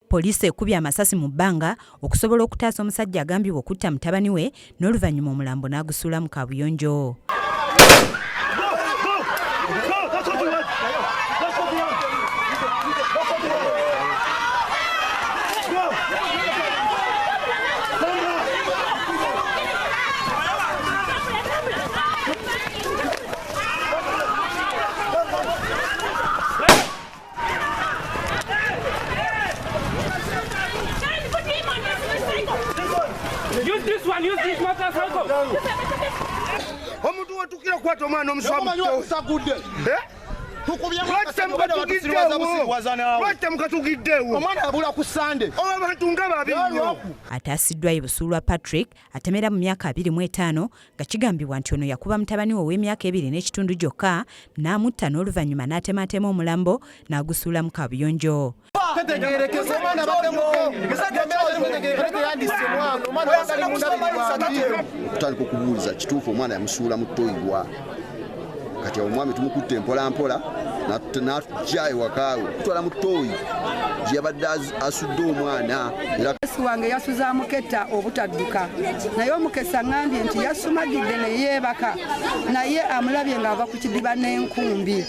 Poliisi ekubye amasasi mu bbanga okusobola okutaasa omusajja agambibwa okutta mutabani we n'oluvannyuma omulambo n'agusuula mu Kabuyonjo. Use this motorcycle. Omuntu watukira kukwata omwana omuswamu. Ataasiddwa ye Busuulwa Patrick atemera mu myaka 25 nga kigambibwa nti ono yakuba mutabani we w'emyaka 2 n'ekitundu gyokka n'amutta n'oluvannyuma n'atemaatema omulambo n'agusuula mu Kabuyonjo. Tutandika okubuuliza kituufu omwana yamusuula mu ttoyiwa kati omwami tumukutte mpola mpola n'atujja ewakaawe tutwala mu ttooyi gye yabadde asudde omwana. Esi wange yasuza muketta obutadduka naye omukesa ngambye nti yasumagidde ne yeebaka naye amulabye ng'ava ku kidiba n'enkumbi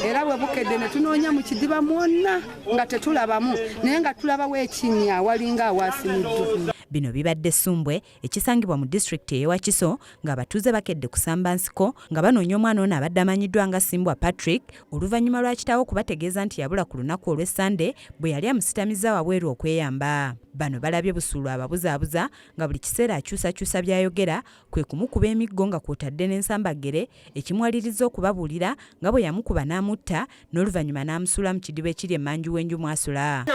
era bwe bukedde ne tunoonya mu kidiba mwonna nga tetulabamu naye nga tulabawo ekinnya walinga awaasimidde. Bino bibadde Ssumbwe ekisangibwa mu disitulikiti ey'e Wakiso ng'abatuuze bakedde kusamba nsiko nga banoonya omwana ono abadde amanyiddwa nga Simbwa Patrick oluvannyuma lwa kitaawe okubategeeza nti yabula ku lunaku olw'Essande bwe yali amusitamiza wabweru okweyamba. Bano balabye Busuulwa ababuzaabuza nga buli kiseera akyusakyusa by'ayogera kwe kumukuba emiggo nga kw'otadde n'ensambagere ekimwaliriza okubabuulira nga bwe yamukuba n'amutta n'oluvannyuma n'amusuula mu kidiba ekiri emmanju w'enju mw'asula.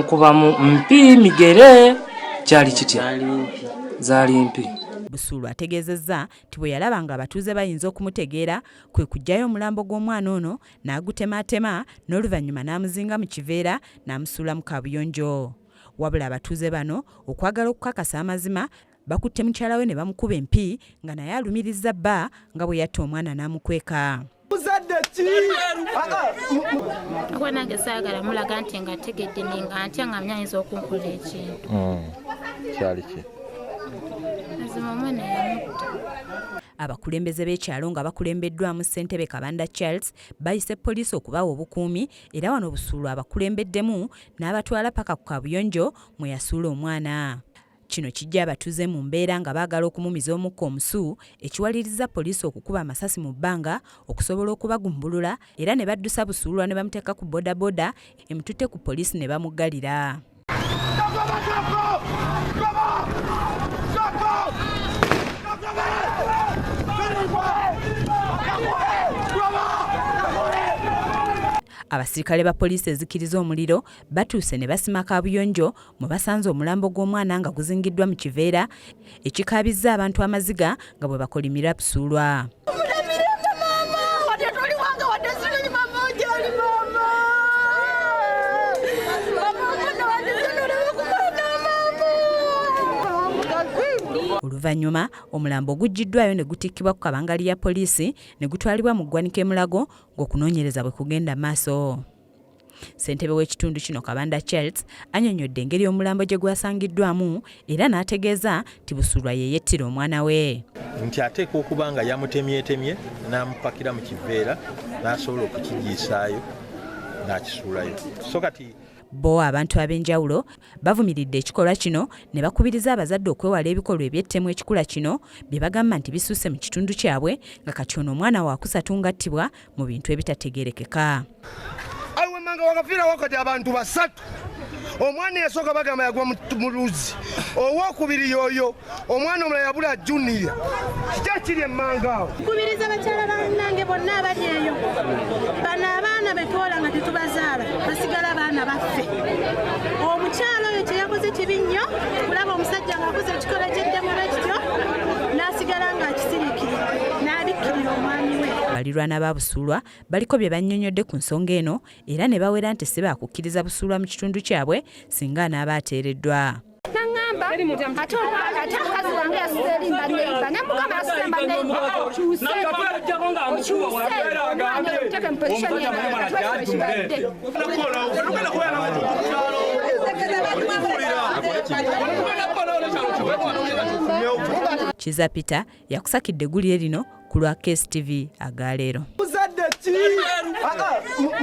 Kuba mpi migere kyali kitya zaali mpi. Busuulwa ategeezezza nti bwe yalaba nga abatuuze bayinza okumutegeera kwe kuggyayo omulambo gw'omwana ono n'agutemaatema n'oluvannyuma n'amuzinga mu kiveera n'amusuula mu Kabuyonjo. Wabula abatuuze bano okwagala okukakasa amazima bakutte mukyala we ne bamukuba empi nga naye alumiriza bba nga bwe yatta omwana n'amukweka. Nange saagala mulaga nti nga ategedde nga ntya nga mnyayinza okunkola ekintu. Kyali ki? Mazima omwana yamutta. Abakulembeze b'ekyalo nga bakulembeddwamu Ssentebe Kabanda Charles bayise poliisi okubawa obukuumi era wano Busuulwa abakulembeddemu n'abatwala paka ku Kabuyonjo mwe yasuula omwana. Kino kijja abatuuze mu mbeera nga baagala okumumiza omukka omusu ekiwaliriza poliisi okukuba amasasi mu bbanga okusobola okubagumbulula era ne baddusa Busuulwa ne bamuteeka ku bodaboda emututte ku poliisi ne bamuggalira. Abasirikale ba poliisi ezikiriza omuliro batuuse ne basima Kabuyonjo mwe basanze omulambo gw'omwana nga guzingiddwa mu kiveera ekikaabizza abantu amaziga nga bwe bakolimira Busuulwa. Oluvannyuma omulambo gujjiddwayo ne gutikkibwa ku kabangali ya poliisi ne gutwalibwa mu ggwanika Mulago ng'okunoonyereza bwe kugenda maaso. Ssentebe w'ekitundu kino Kabanda Charles annyonnyodde engeri omulambo gye gwasangiddwamu era n'ategeeza nti Busuulwa ye yettira omwana we. Nti ateeka okuba nga yamutemyetemye n'amupakira mu kiveera n'asobola okukigiisaayo n'akisuulayo. So kati Bo abantu ab'enjawulo bavumiridde ekikolwa kino ne bakubiriza abazadde okwewala ebikolwa eby'ettemu ekikula kino bye bagamba nti bisusse mu kitundu kyabwe nga kati ono omwana waakusatu ngattibwa mu bintu ebitategeerekeka. Awemanga wakafiira wakati abantu basatu. Omwana yasooka bagamba yagwa mu luzzi. Owookubiri y'oyo omwana omulala yabula junior. Kiki kiri emmanga awo? Kubiriza bakyala bannange bonna abali eyo. Bano abaana be twola nga tetubazaala basigala baana baffe. Omukyala oyo kye yakoze kibi nnyo kulaba omusajja ng'akoze ekikola ky'eddemu bwekityo n'asigala ng'akisiriikirira n'abikkirira omwami we. Balirwana ba Busuulwa baliko bye bannyonnyodde ku nsonga eno era ne bawera nti si baakukkiriza Busuulwa mu kitundu kyabwe singa anaaba ateereddwa. Nangamba ate akazi wange yasuze erimba neiba nemukama yasuze emba neiba okyuse mu positioni ekibadde Kiza Peter yakusakidde eggulire lino ku lwa KSTV agaleero.